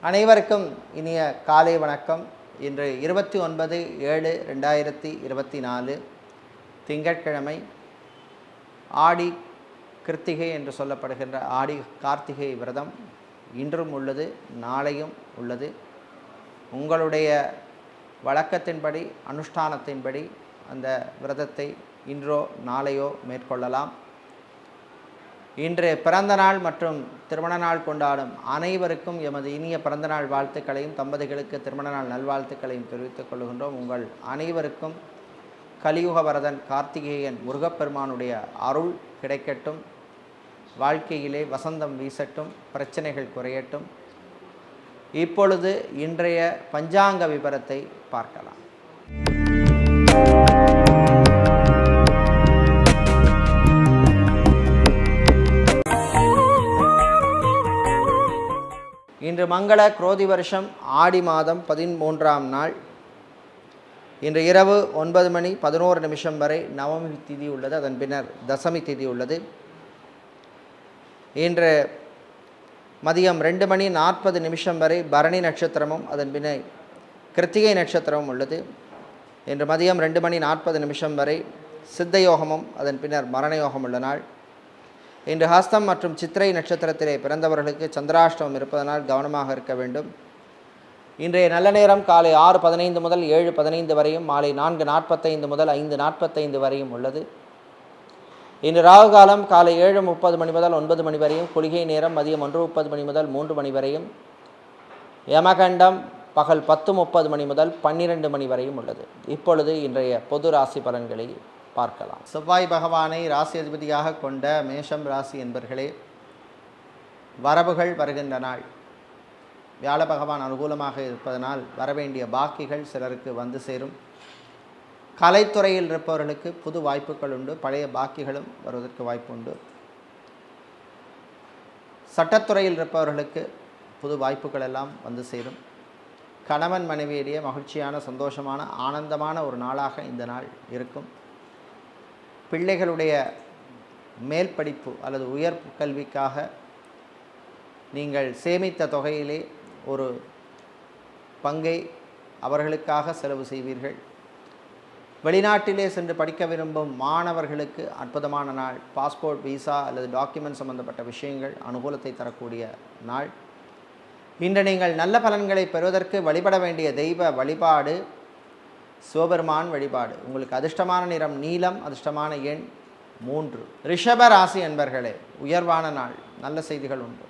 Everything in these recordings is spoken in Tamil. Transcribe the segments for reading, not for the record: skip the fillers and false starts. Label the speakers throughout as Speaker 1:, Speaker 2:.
Speaker 1: அனைவருக்கும் இனிய காலை வணக்கம். இன்று 29/7/2024 திங்கட்கிழமை. ஆடி கிருத்திகை என்று சொல்லப்படுகின்ற ஆடி கார்த்திகை விரதம் இன்றும் உள்ளது, நாளையும் உள்ளது. உங்களுடைய வழக்கத்தின்படி, அனுஷ்டானத்தின்படி அந்த விரதத்தை இன்றோ நாளையோ மேற்கொள்ளலாம். இன்று பிறந்த நாள் மற்றும் திருமண நாள் கொண்டாடும் அனைவருக்கும் எமது இனிய பிறந்தநாள் வாழ்த்துக்களையும், தம்பதிகளுக்கு திருமண நாள் நல்வாழ்த்துக்களையும் தெரிவித்துக் கொள்கின்றோம். உங்கள் அனைவருக்கும் கலியுக வரதன் கார்த்திகேயன் முருகப்பெருமானுடைய அருள் கிடைக்கட்டும். வாழ்க்கையிலே வசந்தம் வீசட்டும், பிரச்சனைகள் குறையட்டும். இப்பொழுது இன்றைய பஞ்சாங்க விபரத்தை பார்க்கலாம். இன்று மங்கள குரோதி வருஷம் ஆடி மாதம் 13ஆம் நாள். இன்று இரவு 9:11 வரை நவமி திதி உள்ளது. அதன் பின்னர் தசமி திதி உள்ளது. இன்று மதியம் 2:40 வரை பரணி நட்சத்திரமும் அதன் பின்னர் கிருத்திகை நட்சத்திரமும் உள்ளது. இன்று மதியம் 2:40 வரை சித்த யோகமும் அதன் பின்னர் மரண யோகம் உள்ள நாள். இன்று ஹஸ்தம் மற்றும் சித்திரை நட்சத்திரத்திலே பிறந்தவர்களுக்கு சந்திராஷ்டமம் இருப்பதனால் கவனமாக இருக்க வேண்டும். இன்றைய நல்ல நேரம் காலை 6:15 முதல் 7:15 வரையும், மாலை 4:45 முதல் 5:45 வரையும் உள்ளது. இன்று ராகு காலம் காலை 7:30 மணி முதல் 9 மணி வரையும், குளிகை நேரம் மதியம் 1:30 மணி முதல் 3 மணி வரையும், யமகண்டம் பகல் 10:30 மணி முதல் 12 மணி வரையும் உள்ளது. இப்பொழுது இன்றைய பொது ராசி பலன்களை பார்க்கலாம். செவ்வாய் பகவானை ராசி அதிபதியாக கொண்ட மேஷம் ராசி என்பர்களே, வரவுகள் வருகின்ற நாள். வியாழ பகவான் அனுகூலமாக இருப்பதனால் வரவேண்டிய பாக்கிகள் சிலருக்கு வந்து சேரும். கலைத்துறையில் இருப்பவர்களுக்கு புது வாய்ப்புகள் உண்டு, பழைய பாக்கிகளும் வருவதற்கு வாய்ப்பு உண்டு. சட்டத்துறையில் இருப்பவர்களுக்கு புது வாய்ப்புகள் எல்லாம் வந்து சேரும். கணவன் மனைவியிடையே மகிழ்ச்சியான, சந்தோஷமான, ஆனந்தமான ஒரு நாளாக இந்த நாள் இருக்கும். பிள்ளைகளுடைய மேல் படிப்பு அல்லது உயர் கல்விக்காக நீங்கள் சேமித்த தொகையிலே ஒரு பங்கை அவர்களுக்காக செலவு செய்வீர்கள். வெளிநாட்டிலே சென்று படிக்க விரும்பும் மாணவர்களுக்கு அற்புதமான நாள். பாஸ்போர்ட், விசா அல்லது டாக்குமெண்ட் சம்பந்தப்பட்ட விஷயங்கள் அனுகூலத்தை தரக்கூடிய நாள். இன்று நீங்கள் நல்ல பலன்களை பெறுவதற்கு வழிபட வேண்டிய தெய்வ வழிபாடு சிவபெருமான் வழிபாடு. உங்களுக்கு அதிர்ஷ்டமான நிறம் நீலம், அதிர்ஷ்டமான எண் 3. ரிஷப ராசி என்பர்களே, உயர்வான நாள், நல்ல செய்திகள் உண்டு.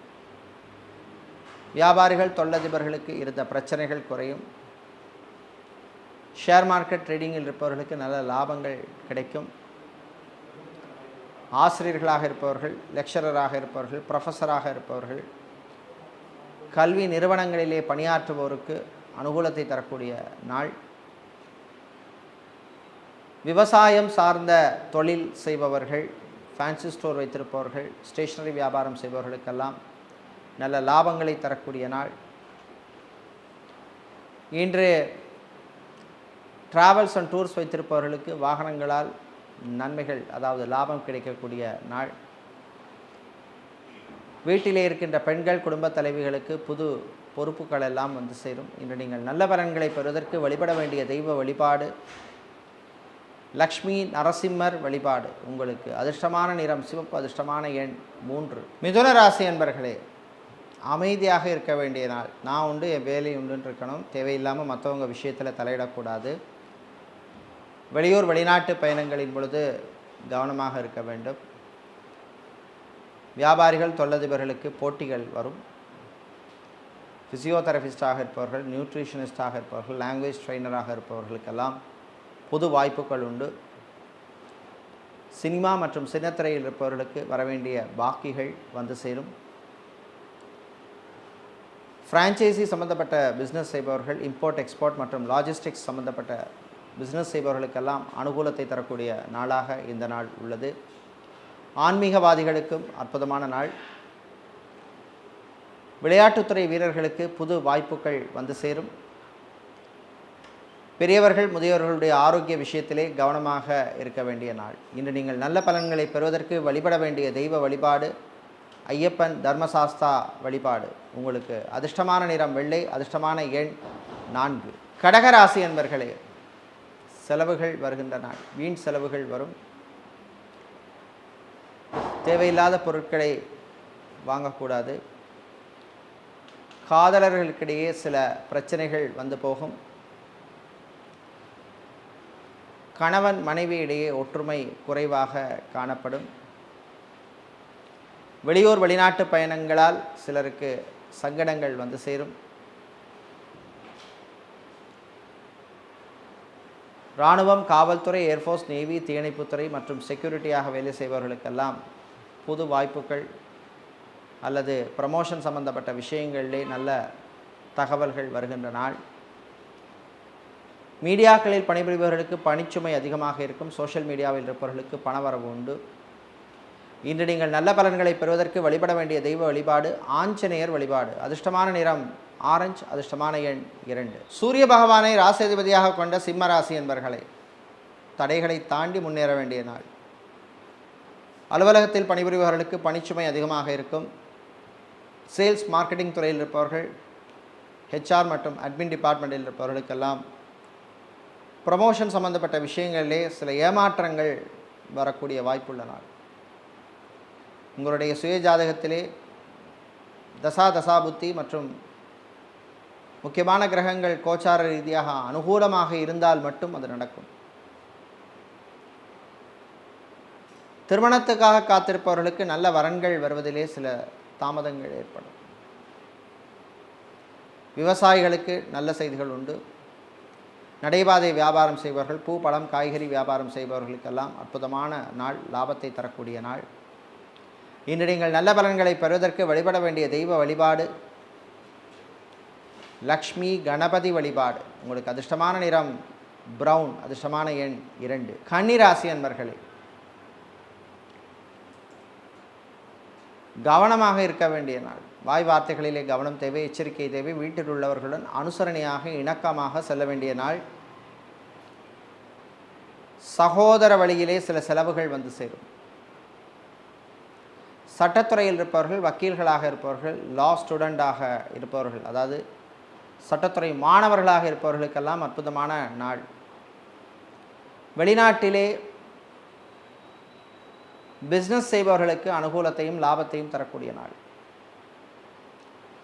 Speaker 1: வியாபாரிகள், தொழிலதிபர்களுக்கு இருந்த பிரச்சனைகள் குறையும். ஷேர் மார்க்கெட் ட்ரேடிங்கில் இருப்பவர்களுக்கு நல்ல லாபங்கள் கிடைக்கும். ஆசிரியர்களாக இருப்பவர்கள், லெக்சரராக இருப்பவர்கள், ப்ரொஃபஸராக இருப்பவர்கள், கல்வி நிறுவனங்களிலே பணியாற்றுபவருக்கு அனுகூலத்தை தரக்கூடிய நாள். விவசாயம் சார்ந்த தொழில் செய்பவர்கள், ஃபேன்சி ஸ்டோர் வைத்திருப்பவர்கள், ஸ்டேஷனரி வியாபாரம் செய்பவர்களுக்கெல்லாம் நல்ல லாபங்களை தரக்கூடிய நாள். இன்று டிராவல்ஸ் அண்ட் டூர்ஸ் வைத்திருப்பவர்களுக்கு வாகனங்களால் நன்மைகள், அதாவது லாபம் கிடைக்கக்கூடிய நாள். வீட்டிலே இருக்கின்ற பெண்கள், குடும்ப தலைவிகளுக்கு புது பொறுப்புகள் எல்லாம் வந்து சேரும். இன்று நீங்கள் நல்ல பலன்களை பெறுவதற்கு வழிபட வேண்டிய தெய்வ வழிபாடு லக்ஷ்மி நரசிம்மர் வழிபாடு. உங்களுக்கு அதிர்ஷ்டமான நிறம் சிவப்பு, அதிர்ஷ்டமான எண் 3. மிதுன ராசி என்பர்களே, அமைதியாக இருக்க வேண்டிய நாள். நான் உண்டு, என் வேலை உண்டுன்னு இருக்கணும். தேவையில்லாமல் மற்றவங்க விஷயத்தில் தலையிடக்கூடாது. வெளியூர் வெளிநாட்டு பயணங்களின் பொழுது கவனமாக இருக்க வேண்டும். வியாபாரிகள், தொழிலதிபர்களுக்கு போட்டிகள் வரும். ஃபிசியோதெரபிஸ்டாக இருப்பவர்கள், நியூட்ரிஷனிஸ்டாக இருப்பவர்கள், லாங்குவேஜ் ட்ரெயினராக இருப்பவர்களுக்கெல்லாம் புது வாய்ப்புகள் உண்டு. சினிமா மற்றும் சின்னத்திரையில் இருப்பவர்களுக்கு வரவேண்டிய பாக்கிகள் வந்து சேரும். ஃப்ரான்ச்சைசி சம்பந்தப்பட்ட பிஸ்னஸ் செய்பவர்கள், இம்போர்ட் எக்ஸ்போர்ட் மற்றும் லாஜிஸ்டிக்ஸ் சம்பந்தப்பட்ட பிஸ்னஸ் செய்பவர்களுக்கெல்லாம் அனுகூலத்தை தரக்கூடிய நாளாக இந்த நாள் உள்ளது. ஆன்மீகவாதிகளுக்கும் அற்புதமான நாள். விளையாட்டுத்துறை வீரர்களுக்கு புது வாய்ப்புகள் வந்து சேரும். பெரியவர்கள், முதியவர்களுடைய ஆரோக்கிய விஷயத்திலே கவனமாக இருக்க வேண்டிய நாள். இன்று நீங்கள் நல்ல பலன்களை பெறுவதற்கு வழிபட வேண்டிய தெய்வ வழிபாடு ஐயப்பன் தர்மசாஸ்தா வழிபாடு. உங்களுக்கு அதிர்ஷ்டமான நிறம் வெள்ளை, அதிர்ஷ்டமான எண் 4. கடகராசி என்பர்களே, செலவுகள் வருகின்ற நாள். வீண் செலவுகள் வரும். தேவையில்லாத பொருட்களை வாங்கக்கூடாது. காதலர்களுக்கிடையே சில பிரச்சனைகள் வந்து போகும். கணவன் மனைவியிடையே ஒற்றுமை குறைவாக காணப்படும். வெளியூர் வெளிநாட்டு பயணங்களால் சிலருக்கு சங்கடங்கள் வந்து சேரும். இராணுவம், காவல்துறை, ஏர்ஃபோர்ஸ், நேவி, தீயணைப்புத்துறை மற்றும் செக்யூரிட்டியாக வேலை செய்பவர்களுக்கெல்லாம் புது வாய்ப்புகள் அல்லது ப்ரமோஷன் சம்பந்தப்பட்ட விஷயங்களிலே நல்ல தகவல்கள் வருகின்ற நாள். மீடியாக்களில் பணிபுரிபவர்களுக்கு பணிச்சுமை அதிகமாக இருக்கும். சோஷியல் மீடியாவில் இருப்பவர்களுக்கு பணவரவு உண்டு. இன்று நீங்கள் நல்ல பலன்களை பெறுவதற்கு வழிபட வேண்டிய தெய்வ வழிபாடு ஆஞ்சநேயர் வழிபாடு. அதிர்ஷ்டமான நிறம் ஆரஞ்சு, அதிர்ஷ்டமான எண் 2. சூரிய பகவானை ராசியதிபதியாக கொண்ட சிம்ம ராசி என்பவர்களை, தடைகளை தாண்டி முன்னேற வேண்டிய நாள். அலுவலகத்தில் பணிபுரிபவர்களுக்கு பணிச்சுமை அதிகமாக இருக்கும். சேல்ஸ் மார்க்கெட்டிங் துறையில் இருப்பவர்கள், ஹெச்ஆர் மற்றும் அட்மின் டிபார்ட்மெண்ட்டில் இருப்பவர்களுக்கெல்லாம் ப்ரமோஷன் சம்பந்தப்பட்ட விஷயங்களிலே சில ஏமாற்றங்கள் வரக்கூடிய வாய்ப்புள்ள நாள். உங்களுடைய சுய ஜாதகத்திலே தசாபுத்தி மற்றும் முக்கியமான கிரகங்கள் கோச்சார ரீதியாக அனுகூலமாக இருந்தால் மட்டும் அது நடக்கும். திருமணத்துக்காக காத்திருப்பவர்களுக்கு நல்ல வரன்கள் வருவதிலே சில தாமதங்கள் ஏற்படும். விவசாயிகளுக்கு நல்ல செய்திகள் உண்டு. நடைபாதை வியாபாரம் செய்பவர்கள், பூ பழம் காய்கறி வியாபாரம் செய்பவர்களுக்கெல்லாம் அற்புதமான நாள், லாபத்தை தரக்கூடிய நாள். இன்று நீங்கள் நல்ல பலன்களை பெறுவதற்கு வழிபட வேண்டிய தெய்வ வழிபாடு லக்ஷ்மி கணபதி வழிபாடு. உங்களுக்கு அதிர்ஷ்டமான நிறம் பிரவுன், அதிர்ஷ்டமான எண் 2. கன்னிராசி அன்பர்களே, கவனமாக இருக்க வேண்டிய நாள். வாய் வார்த்தைகளிலே கவனம் தேவை, எச்சரிக்கை தேவை. வீட்டில் உள்ளவர்களுடன் அனுசரணையாக இணக்கமாக செல்ல வேண்டிய நாள். சகோதர வழியிலே சில செலவுகள் வந்து சேரும். சட்டத்துறையில் இருப்பவர்கள், வக்கீல்களாக இருப்பவர்கள், லா ஸ்டூடெண்டாக இருப்பவர்கள், அதாவது சட்டத்துறை மாணவர்களாக இருப்பவர்களுக்கெல்லாம் அற்புதமான நாள். வெளிநாட்டிலே பிஸ்னஸ் செய்பவர்களுக்கு அனுகூலத்தையும் லாபத்தையும் தரக்கூடிய நாள்.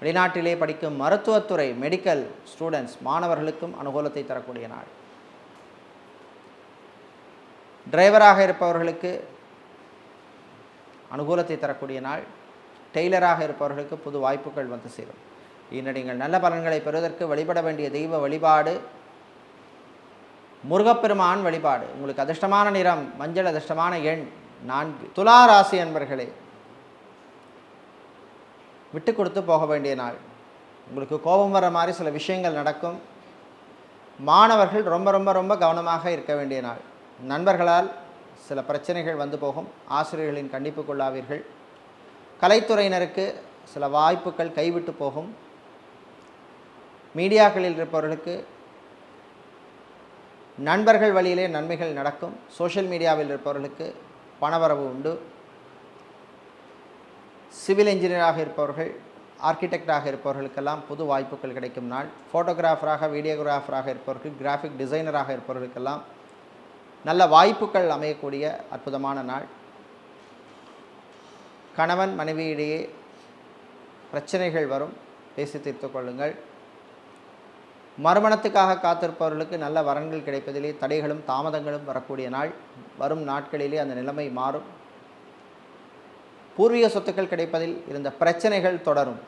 Speaker 1: வெளிநாட்டிலே படிக்கும் மருத்துவத்துறை மெடிக்கல் ஸ்டூடெண்ட்ஸ் மாணவர்களுக்கும் அனுகூலத்தை தரக்கூடிய நாள். டிரைவராக இருப்பவர்களுக்கு அனுகூலத்தை தரக்கூடிய நாள். டெய்லராக இருப்பவர்களுக்கு புது வாய்ப்புகள் வந்து சேரும். இன்று நீங்கள் நல்ல பலன்களை பெறுவதற்கு வழிபட வேண்டிய தெய்வ வழிபாடு முருகப்பெருமான் வழிபாடு. உங்களுக்கு அதிர்ஷ்டமான நிறம் மஞ்சள், அதிர்ஷ்டமான எண் 4. துலா ராசி அன்பர்களே, விட்டு கொடுத்து போக வேண்டிய நாள். உங்களுக்கு கோபம் வர மாதிரி சில விஷயங்கள் நடக்கும். மாணவர்கள் ரொம்ப ரொம்ப ரொம்ப கவனமாக இருக்க வேண்டிய நாள். நண்பர்களால் சில பிரச்சனைகள் வந்து போகும். ஆசிரியர்களின் கண்டிப்புக்குள்ளாவீர்கள். கலைத்துறையினருக்கு சில வாய்ப்புகள் கைவிட்டு போகும். மீடியாக்களில் இருப்பவர்களுக்கு நண்பர்கள் வழியிலே நன்மைகள் நடக்கும். சோஷியல் மீடியாவில் இருப்பவர்களுக்கு பணவரவு உண்டு. சிவில் இன்ஜினியராக இருப்பவர்கள், ஆர்கிடெக்டாக இருப்பவர்களுக்கெல்லாம் புது வாய்ப்புகள் கிடைக்கும் நாள். ஃபோட்டோகிராஃபராக, வீடியோகிராஃபராக இருப்பவர்கள், கிராஃபிக் டிசைனராக இருப்பவர்களுக்கெல்லாம் நல்ல வாய்ப்புகள் அமையக்கூடிய அற்புதமான நாள். கணவன் மனைவியிடையே பிரச்சனைகள் வரும், பேசி தீர்த்து கொள்ளுங்கள். மறுமணத்துக்காக காத்திருப்பவர்களுக்கு நல்ல வரன்கள் கிடைப்பதிலே தடைகளும் தாமதங்களும் வரக்கூடிய நாள். வரும் நாட்களிலே அந்த நிலைமை மாறும். பூர்வீக சொத்துக்கள் கிடைப்பதில் இருந்த பிரச்சனைகள் தொடரும்.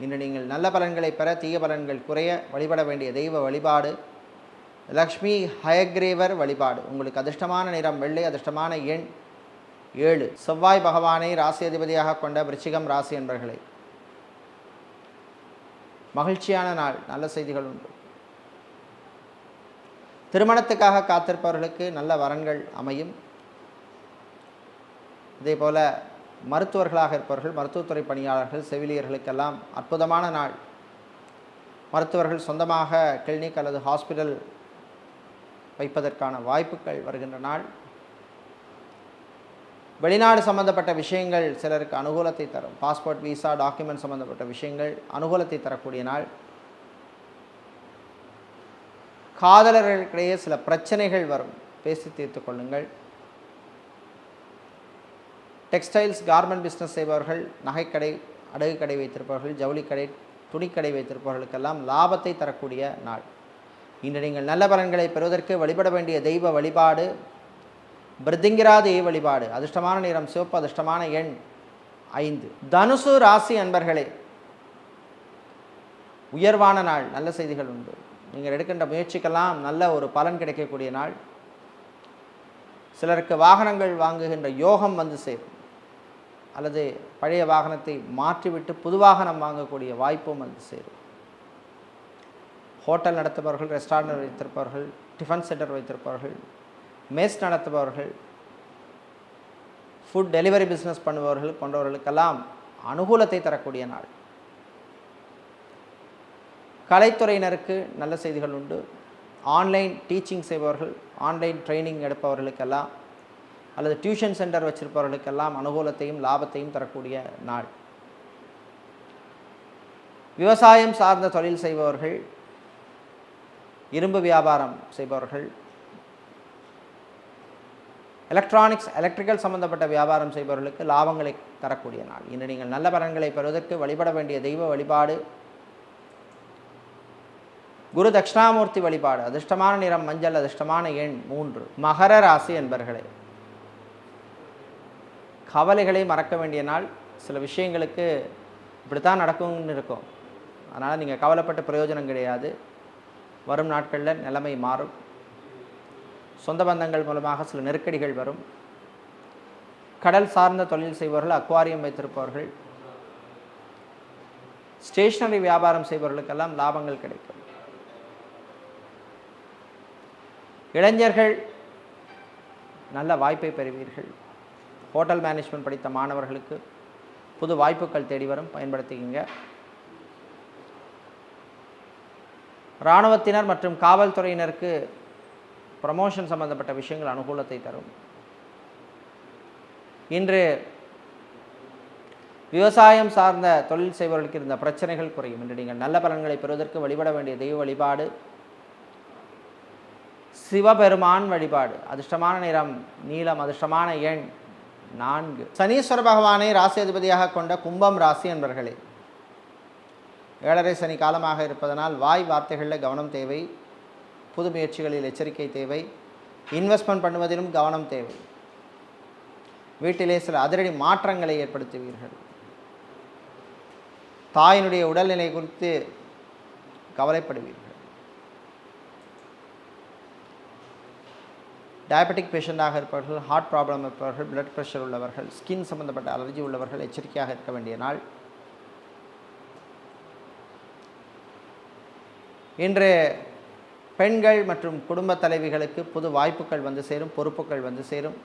Speaker 1: இன்று நீங்கள் நல்ல பலன்களை பெற, தீய பலன்கள் குறைய வழிபட வேண்டிய தெய்வ வழிபாடு லக்ஷ்மி ஹயக்ரீவர் வழிபாடு. உங்களுக்கு அதிர்ஷ்டமான நிறம் வெள்ளை, அதிர்ஷ்டமான எண் 7. செவ்வாய் பகவானை ராசி அதிபதியாக கொண்ட விருச்சிகம் ராசி என்பவர்களே, மகிழ்ச்சியான நாள், நல்ல செய்திகள் உண்டு. திருமணத்துக்காக காத்திருப்பவர்களுக்கு நல்ல வரன்கள் அமையும். இதேபோல் மருத்துவர்களாக இருப்பவர்கள், மருத்துவத்துறை பணியாளர்கள், செவிலியர்களுக்கெல்லாம் அற்புதமான நாள். மருத்துவர்கள் சொந்தமாக கிளினிக் அல்லது ஹாஸ்பிட்டல் வைப்பதற்கான வாய்ப்புகள் வருகின்ற நாள். வெளிநாடு சம்பந்தப்பட்ட விஷயங்கள் சிலருக்கு அனுகூலத்தை தரும். பாஸ்போர்ட், விசா, டாக்குமெண்ட் சம்பந்தப்பட்ட விஷயங்கள் அனுகூலத்தை தரக்கூடிய நாள். காதலர்களுக்கிடையே சில பிரச்சனைகள் வரும், பேசி தீர்த்து கொள்ளுங்கள். டெக்ஸ்டைல்ஸ், கார்மெண்ட் பிஸ்னஸ் செய்பவர்கள், நகைக்கடை, அடகு கடை வைத்திருப்பவர்கள், ஜவுளிக்கடை, துணிக்கடை வைத்திருப்பவர்களுக்கெல்லாம் லாபத்தை தரக்கூடிய நாள். இன்று நீங்கள் நல்ல பலன்களை பெறுவதற்கு வழிபட வேண்டிய தெய்வ வழிபாடு பிருத்திங்கிரா தேவி வழிபாடு. அதிர்ஷ்டமான நிறம் சிவப்பு, அதிர்ஷ்டமான எண் 5. தனுசு ராசி அன்பர்களே, உயர்வான நாள், நல்ல செய்திகள் உண்டு. நீங்கள் எடுக்கின்ற முயற்சிக்கெல்லாம் நல்ல ஒரு பலன் கிடைக்கக்கூடிய நாள். சிலருக்கு வாகனங்கள் வாங்குகின்ற யோகம் வந்து சேரும், அல்லது பழைய வாகனத்தை மாற்றிவிட்டு புது வாகனம் வாங்கக்கூடிய வாய்ப்பும் வந்து சேரும். ஹோட்டல் நடத்துபவர்கள், ரெஸ்டாரண்ட் வைத்திருப்பவர்கள், டிஃபன் சென்டர் வைத்திருப்பவர்கள், மெஸ் நடத்துபவர்கள், ஃபுட் டெலிவரி பிஸ்னஸ் பண்ணுபவர்கள் போன்றவர்களுக்கெல்லாம் அனுகூலத்தை தரக்கூடிய நாள். கலைத்துறையினருக்கு நல்ல செய்திகள் உண்டு. ஆன்லைன் டீச்சிங் செய்பவர்கள், ஆன்லைன் ட்ரைனிங் எடுப்பவர்களுக்கெல்லாம், அல்லது டியூஷன் சென்டர் வச்சிருப்பவர்களுக்கெல்லாம் அனுகூலத்தையும் லாபத்தையும் தரக்கூடிய நாள். விவசாயம் சார்ந்த தொழில் செய்பவர்கள், இரும்பு வியாபாரம் செய்பவர்கள், எலக்ட்ரானிக்ஸ், எலக்ட்ரிக்கல் சம்பந்தப்பட்ட வியாபாரம் செய்பவர்களுக்கு லாபங்களை தரக்கூடிய நாள். இன்று நீங்கள் நல்ல பலன்களை பெறுவதற்கு வழிபட வேண்டிய தெய்வ வழிபாடு குரு தட்சிணாமூர்த்தி வழிபாடு. அதிர்ஷ்டமான நிறம் மஞ்சள், அதிர்ஷ்டமான எண் 3. மகர ராசி என்பர்களே, கவலைகளை மறக்க வேண்டிய நாள். சில விஷயங்களுக்கு இப்படித்தான் நடக்கும்னு இருக்கும், அதனால் நீங்கள் கவலைப்பட்ட பிரயோஜனம் கிடையாது. வரும் நாட்களில் நிலைமை மாறும். சொந்த பந்தங்கள் மூலமாக சில நெருக்கடிகள் வரும். கடல் சார்ந்த தொழில் செய்பவர்கள், அக்வாரியம் வைத்திருப்பவர்கள், ஸ்டேஷனரி வியாபாரம் செய்பவர்களுக்கெல்லாம் லாபங்கள் கிடைக்கும். இளைஞர்கள் நல்ல வாய்ப்பை பெறுவீர்கள். ஹோட்டல் மேனேஜ்மெண்ட் படித்த மாணவர்களுக்கு புது வாய்ப்புகள் தேடி வரும், பயன்படுத்திக்கிங்க. இராணுவத்தினர் மற்றும் காவல்துறையினருக்கு ப்ரமோஷன் சம்பந்தப்பட்ட விஷயங்கள் அனுகூலத்தை தரும். இன்று விவசாயம் சார்ந்த தொழில் செய்பவர்களுக்கு இருந்த பிரச்சனைகள் குறையும். இன்று நீங்கள் நல்ல பலன்களை பெறுவதற்கு வழிபட வேண்டிய தெய்வ வழிபாடு சிவபெருமான் வழிபாடு. அதிர்ஷ்டமான நிறம் நீலம், அதிர்ஷ்டமான எண் 4. சனீஸ்வர பகவானை ராசி அதிபதியாக கொண்ட கும்பம் ராசி என்பர்களே, 7.5 சனி காலமாக இருப்பதனால் வாய் வார்த்தைகளில் கவனம் தேவை. புது முயற்சிகளில் எச்சரிக்கை தேவை. இன்வெஸ்ட்மெண்ட் பண்ணுவதிலும் கவனம் தேவை. வீட்டிலே சில அதிரடி மாற்றங்களை ஏற்படுத்துவீர்கள். தாயினுடைய உடல்நிலை குறித்து கவலைப்படுவீர்கள். டயபெட்டிக் பேஷண்டாக இருப்பவர்கள், ஹார்ட் ப்ராப்ளம் இருப்பவர்கள், பிளட் ப்ரெஷர் உள்ளவர்கள், ஸ்கின் சம்பந்தப்பட்ட அலர்ஜி உள்ளவர்கள் எச்சரிக்கையாக இருக்க வேண்டிய நாள். இன்று பெண்கள் மற்றும் குடும்ப தலைவிகளுக்கு புது வாய்ப்புகள் வந்து சேரும், பொறுப்புகள் வந்து சேரும்.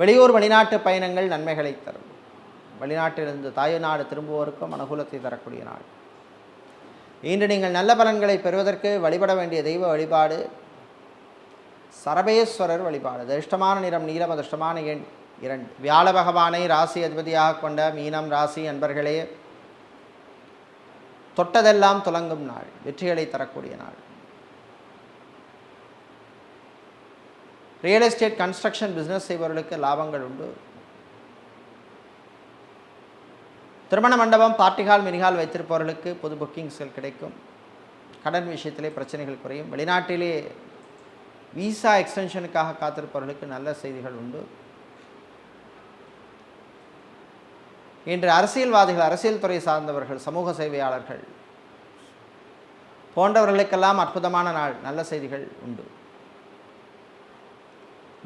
Speaker 1: வெளியூர் வெளிநாட்டு பயணங்கள் நன்மைகளை தரும். வெளிநாட்டிலிருந்து தாய்நாடு திரும்புவோருக்கும் அனுகூலத்தை தரக்கூடிய நாள். இன்று நீங்கள் நல்ல பலன்களை பெறுவதற்கு வழிபட வேண்டிய தெய்வ வழிபாடு சரபேஸ்வரர் வழிபாடு. அதிர்ஷ்டமான நிறம் நீலம், அதிர்ஷ்டமான எண் 2. வியாழ பகவானை ராசி அதிபதியாக கொண்ட மீனம் ராசி அன்பர்களே, தொட்டதெல்லாம் துலங்கும் நாள், வெற்றிகளை தரக்கூடிய நாள். ரியல் எஸ்டேட், கன்ஸ்ட்ரக்ஷன் பிஸ்னஸ் செய்பவர்களுக்கு லாபங்கள் உண்டு. திருமண மண்டபம், பார்ட்டிகால், மினிகால் வைத்திருப்பவர்களுக்கு புது புக்கிங்ஸ்கள் கிடைக்கும். கடன் விஷயத்திலே பிரச்சனைகள் குறையும். வெளிநாட்டிலே விசா எக்ஸ்டென்ஷனுக்காக காத்திருப்பவர்களுக்கு நல்ல செய்திகள் உண்டு. இன்று அரசியல்வாதிகள், அரசியல் துறை சார்ந்தவர்கள், சமூக சேவையாளர்கள் போன்றவர்களுக்கெல்லாம் அற்புதமான நாள், நல்ல செய்திகள் உண்டு.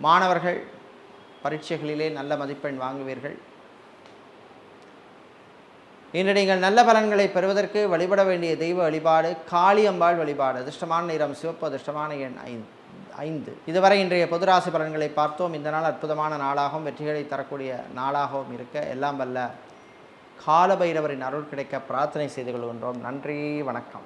Speaker 1: மாணவர்கள் பரீட்சைகளிலே நல்ல மதிப்பெண் வாங்குவீர்கள். இன்று நீங்கள் நல்ல பலன்களை பெறுவதற்கு வழிபட வேண்டிய தெய்வ வழிபாடு காளியம்பாள் வழிபாடு. அதிர்ஷ்டமான நிறம் சிவப்பு, அதிர்ஷ்டமான எண் 5. இதுவரை இன்றைய பொதுராசி பலன்களை பார்த்தோம். இந்த நாள் அற்புதமான நாளாகவும் வெற்றிகளை தரக்கூடிய நாளாகவும் இருக்க எல்லாம் வல்ல காலபைரவரின் அருள் கிடைக்க பிரார்த்தனை செய்து கொள்கின்றோம். நன்றி, வணக்கம்.